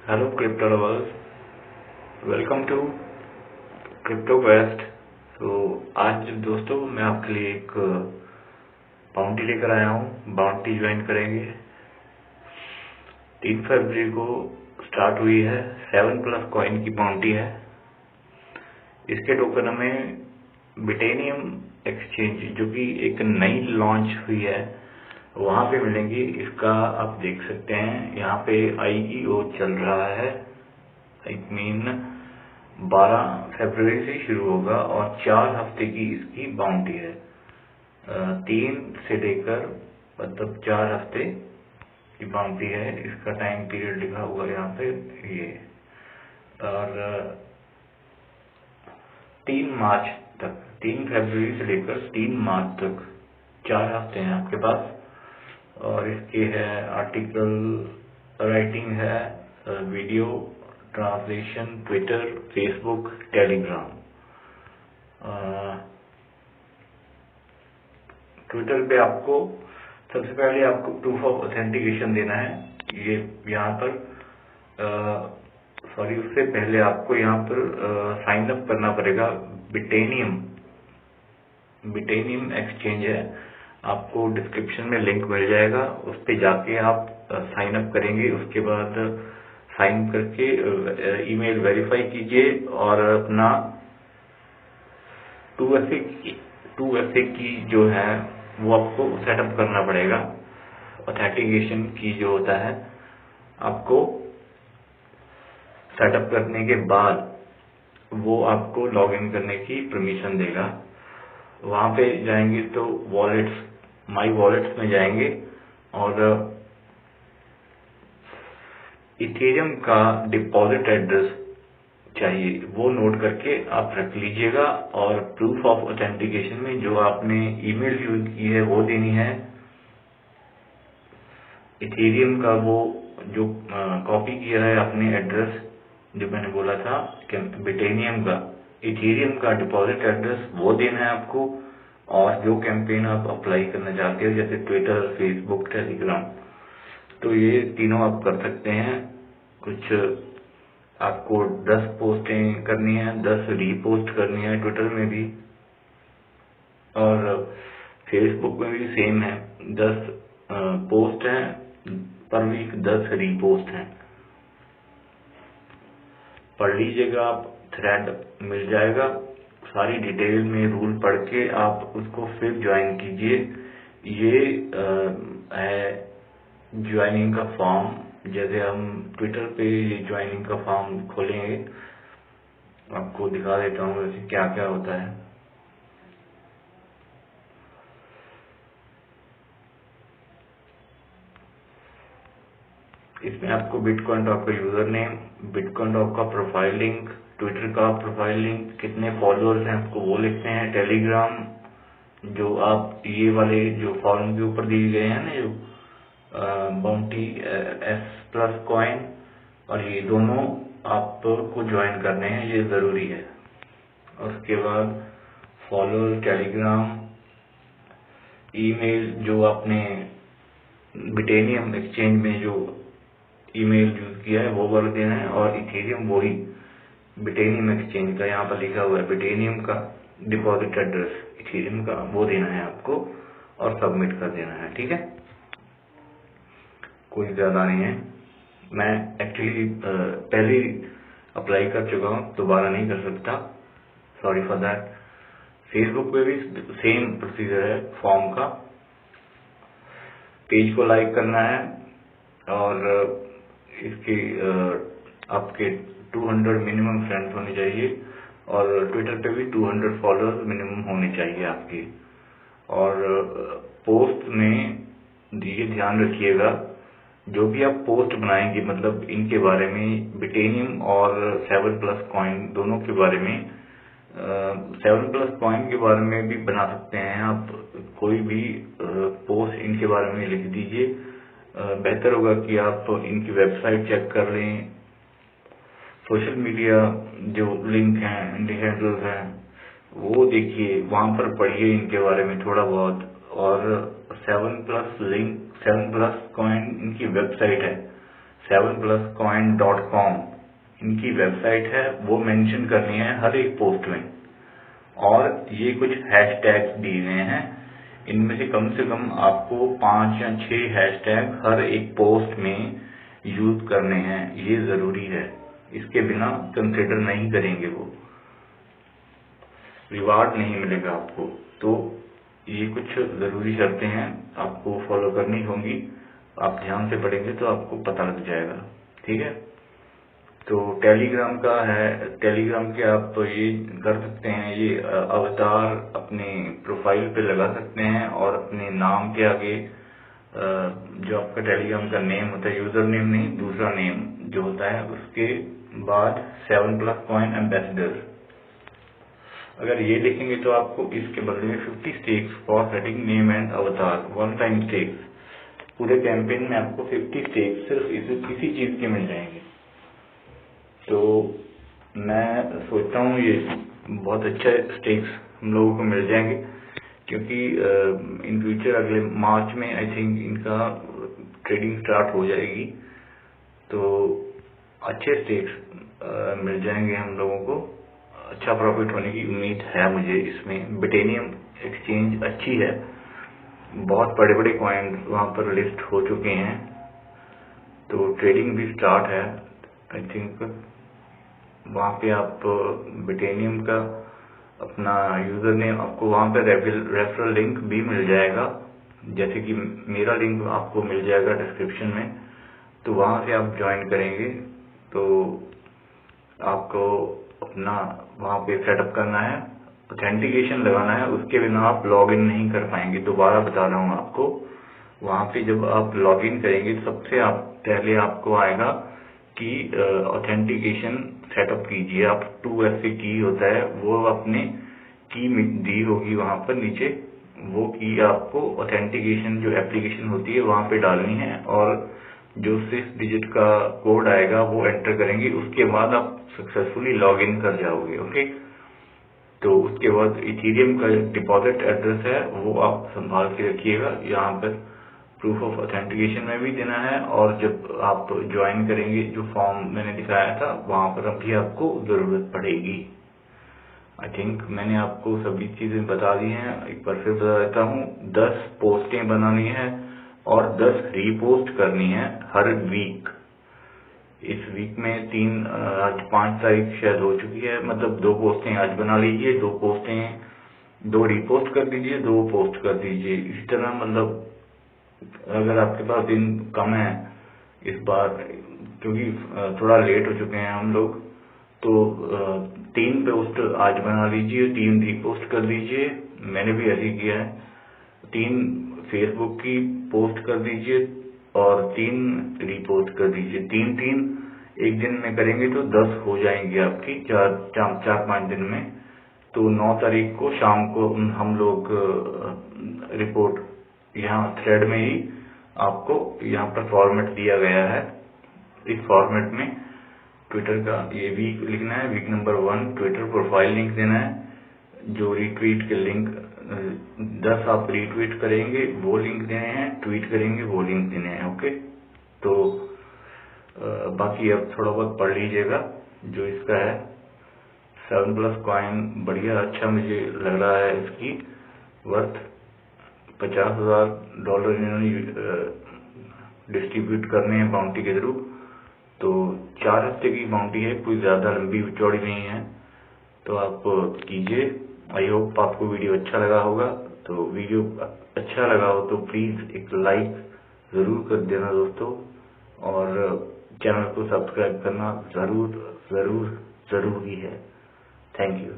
Hello crypto lovers, welcome to crypto quest. तो आज दोस्तों मैं आपके लिए एक बाउंटी लेकर आया हूँ। बाउंटी ज्वाइन करेंगे। 3 फरवरी को स्टार्ट हुई है। 7+ कॉइन की बाउंटी है। इसके टोकन हमें बिटेनियम एक्सचेंज जो कि एक नई लॉन्च हुई है वहाँ पे मिलेंगी। इसका आप देख सकते हैं यहाँ पे IEO चल रहा है। इट मीन 12 फरवरी से शुरू होगा और 4 हफ्ते की इसकी बाउंटी है। 3 से लेकर मतलब 4 हफ्ते की बाउंटी है। इसका टाइम पीरियड लिखा हुआ यहाँ पे ये, और 3 मार्च तक, 3 फरवरी से लेकर 3 मार्च तक 4 हफ्ते हैं आपके पास। और इसके है आर्टिकल राइटिंग है, video translation, Twitter, Facebook, Telegram. Twitter पे आपको सबसे पहले आपको प्रूफ ऑफ ऑथेंटिकेशन देना है। ये यहाँ पर उससे पहले आपको यहाँ पर साइन अप करना पड़ेगा। बिटेनियम एक्सचेंज है, आपको डिस्क्रिप्शन में लिंक मिल जाएगा। उस पे जाके आप साइन अप करेंगे। उसके बाद साइन करके ईमेल वेरीफाई कीजिए और अपना 2FA की जो है वो आपको सेटअप करना पड़ेगा। ऑथेंटिकेशन की जो होता है आपको सेटअप करने के बाद वो आपको लॉगिन करने की परमिशन देगा। वहां पे जाएंगे तो वॉलेट्स, माई वॉलेट्स में जाएंगे और इथेरियम का डिपॉजिट एड्रेस चाहिए, वो नोट करके आप रख लीजिएगा। और प्रूफ ऑफ ऑथेंटिकेशन में जो आपने ईमेल यूज की है वो देनी है। इथेरियम का वो जो कॉपी किया है आपने एड्रेस जो मैंने बोला था कि बिटेनियम का, इथेरियम का डिपॉजिट एड्रेस वो देना है आपको। और जो कैंपेन आप अप्लाई करना चाहते हो जैसे ट्विटर, फेसबुक, टेलीग्राम, तो ये तीनों आप कर सकते हैं। कुछ आपको 10 पोस्टें करनी है, 10 रीपोस्ट करनी है ट्विटर में भी, और फेसबुक में भी सेम है। 10 पोस्ट हैं पर वीक, 10 रीपोस्ट हैं। पढ़ लीजिएगा आप, थ्रेड मिल जाएगा। सारी डिटेल में रूल पढ़ के आप उसको फिर ज्वाइन कीजिए। ये है ज्वाइनिंग का फॉर्म। जैसे हम ट्विटर पे ये ज्वाइनिंग का फॉर्म खोलेंगे, आपको दिखा देता हूँ वैसे क्या क्या होता है। इसमें आपको बिटकॉइन टॉक का यूजर नेम, बिटकॉइन टॉक का प्रोफाइल लिंक, ट्विटर का प्रोफाइल लिंक, कितने फॉलोअर्स हैं आपको वो लिखते हैं। टेलीग्राम जो आप ये वाले जो फॉर्म के ऊपर दिए गए हैं ना, जो बाउंटी S+ कॉइन, और ये दोनों आपको ज्वाइन करने हैं, ये जरूरी है। और उसके बाद फॉलोअर, टेलीग्राम, ईमेल जो आपने बिटेनियम एक्सचेंज में जो ईमेल यूज किया है वो वाला देना है। और इथेरियम वही बिटेनियम एक्सचेंज का यहाँ पर लिखा हुआ है, बिटेनियम का डिपॉजिट एड्रेस इथेरियम का वो देना है आपको और सबमिट कर देना है। ठीक है, कोई ज्यादा नहीं है। मैं एक्चुअली पहले अप्लाई कर चुका हूँ, दोबारा नहीं कर सकता, सॉरी फॉर दैट। फेसबुक पे भी सेम प्रोसीजर है फॉर्म का। पेज को लाइक करना है और इसके आपके 200 मिनिमम फ्रेंड्स होने चाहिए। और ट्विटर पे भी 200 फॉलोअर्स मिनिमम होने चाहिए आपके। और पोस्ट में ये ध्यान रखिएगा, जो भी आप पोस्ट बनाएंगे मतलब इनके बारे में, बिटेनियम और 7+ कॉइन दोनों के बारे में, 7+ कॉइन के बारे में भी बना सकते हैं आप। कोई भी पोस्ट इनके बारे में लिख दीजिए। बेहतर होगा कि आप इनकी वेबसाइट चेक कर लें, सोशल मीडिया जो लिंक हैं, इंडिकेटर्स हैं, वो देखिए, वहां पर पढ़िए इनके बारे में थोड़ा बहुत। और 7+ कॉइन इनकी वेबसाइट है, 7pluscoin.com इनकी वेबसाइट है, वो मेंशन करनी है हर एक पोस्ट में। और ये कुछ हैशटैग्स दिए गए हैं, इनमें से कम आपको 5 या 6 हैशटैग हर एक पोस्ट में यूज करने हैं, ये जरूरी है। इसके बिना कंसिडर नहीं करेंगे, वो रिवार्ड नहीं मिलेगा आपको। तो ये कुछ जरूरी शर्तें हैं, आपको फॉलो करनी होंगी। आप ध्यान से पढ़ेंगे तो आपको पता लग जाएगा, ठीक है। तो टेलीग्राम का है, टेलीग्राम के आप ये कर सकते हैं, ये अवतार अपने प्रोफाइल पे लगा सकते हैं और अपने नाम के आगे जो आपका टेलीग्राम का नेम होता है, यूजर नेम नहीं, दूसरा नेम जो होता है, उसके बाद 7pluscoin एम्बेसडर अगर ये लिखेंगे तो आपको इसके बदले में 50 stakes for setting name and अवतार, वन टाइम स्टेक्स। पूरे कैंपेन में आपको 50 स्टेक्स सिर्फ इसी चीज के मिल जाएंगे। तो मैं सोचता हूँ ये बहुत अच्छा स्टेक्स हम लोगों को मिल जाएंगे, क्योंकि इन फ्यूचर अगले मार्च में आई थिंक इनका ट्रेडिंग स्टार्ट हो जाएगी। तो अच्छे स्टेक्स मिल जाएंगे हम लोगों को, अच्छा प्रॉफिट होने की उम्मीद है मुझे इसमें। बिटेनियम एक्सचेंज अच्छी है, बहुत बड़े बड़े कॉइन वहां पर लिस्ट हो चुके हैं, तो ट्रेडिंग भी स्टार्ट है आई थिंक। वहां पे आप बिटेनियम का अपना यूजर नेम, आपको वहां पे रेफरल लिंक भी मिल जाएगा, जैसे कि मेरा लिंक आपको मिल जाएगा डिस्क्रिप्शन में। तो वहां से आप ज्वाइन करेंगे तो आपको अपना वहां पे सेटअप करना है, ऑथेंटिकेशन लगाना है, उसके बिना आप लॉगिन नहीं कर पाएंगे। दोबारा बता रहा हूँ आपको, वहां पे जब आप लॉगिन करेंगे सबसे पहले आपको आएगा कि ऑथेंटिकेशन सेटअप कीजिए। आप 2FA की होता है, वो आपने की दी होगी वहां पर नीचे, वो की आपको ऑथेंटिकेशन जो एप्लीकेशन होती है वहां पे डालनी है, और जो 6 डिजिट का कोड आएगा वो एंटर करेंगे, उसके बाद आप सक्सेसफुली लॉग इन कर जाओगे। ओके, तो उसके बाद इथेरियम का डिपॉजिट एड्रेस है वो आप संभाल के रखिएगा, यहाँ पर प्रूफ ऑफ ऑथेंटिकेशन में भी देना है, और जब आप ज्वाइन करेंगे जो फॉर्म मैंने दिखाया था वहां पर भी आपको जरूरत पड़ेगी। आई थिंक मैंने आपको सभी चीजें बता दी हैं, एक बार फिर बता देता हूँ। 10 पोस्टें बनानी है और 10 रीपोस्ट करनी है हर वीक। इस वीक में आज 5 तारीख शायद हो चुकी है, मतलब 2 पोस्टें आज बना लीजिए, 2 रीपोस्ट कर दीजिए, 2 पोस्ट कर दीजिए। इस तरह मतलब अगर आपके पास दिन कम है इस बार, क्योंकि थोड़ा लेट हो चुके हैं हम लोग, तो 3 पोस्ट आज बना लीजिए, 3 रीपोस्ट कर दीजिए। मैंने भी ऐसे ही किया है, 3 फेसबुक की पोस्ट कर दीजिए और 3 रीपोस्ट कर दीजिए। 3 एक दिन में करेंगे तो 10 हो जाएंगे आपकी 4-5 दिन में। तो 9 तारीख को शाम को हम लोग रिपोर्ट यहाँ थ्रेड में ही आपको यहाँ पर फॉर्मेट दिया गया है, इस फॉर्मेट में ट्विटर का ये वीक लिखना है, week number 1 Twitter profile link देना है, जो रिट्वीट के लिंक 10 आप रिट्वीट करेंगे वो लिंक देने हैं, ट्वीट करेंगे वो लिंक देने हैं। ओके, तो बाकी अब थोड़ा बहुत पढ़ लीजिएगा जो इसका है। 7pluscoin बढ़िया अच्छा मुझे लग रहा है, इसकी वर्थ $50,000 इन्होंने डिस्ट्रीब्यूट करने हैं बाउंटी के थ्रू। तो 4 हफ्ते की बाउंटी है, कोई ज्यादा लंबी चौड़ी नहीं है, तो आप कीजिए। आई होप आपको वीडियो अच्छा लगा होगा। तो वीडियो अच्छा लगा हो तो प्लीज एक लाइक जरूर कर देना दोस्तों, और चैनल को सब्सक्राइब करना जरूरी है। Thank you.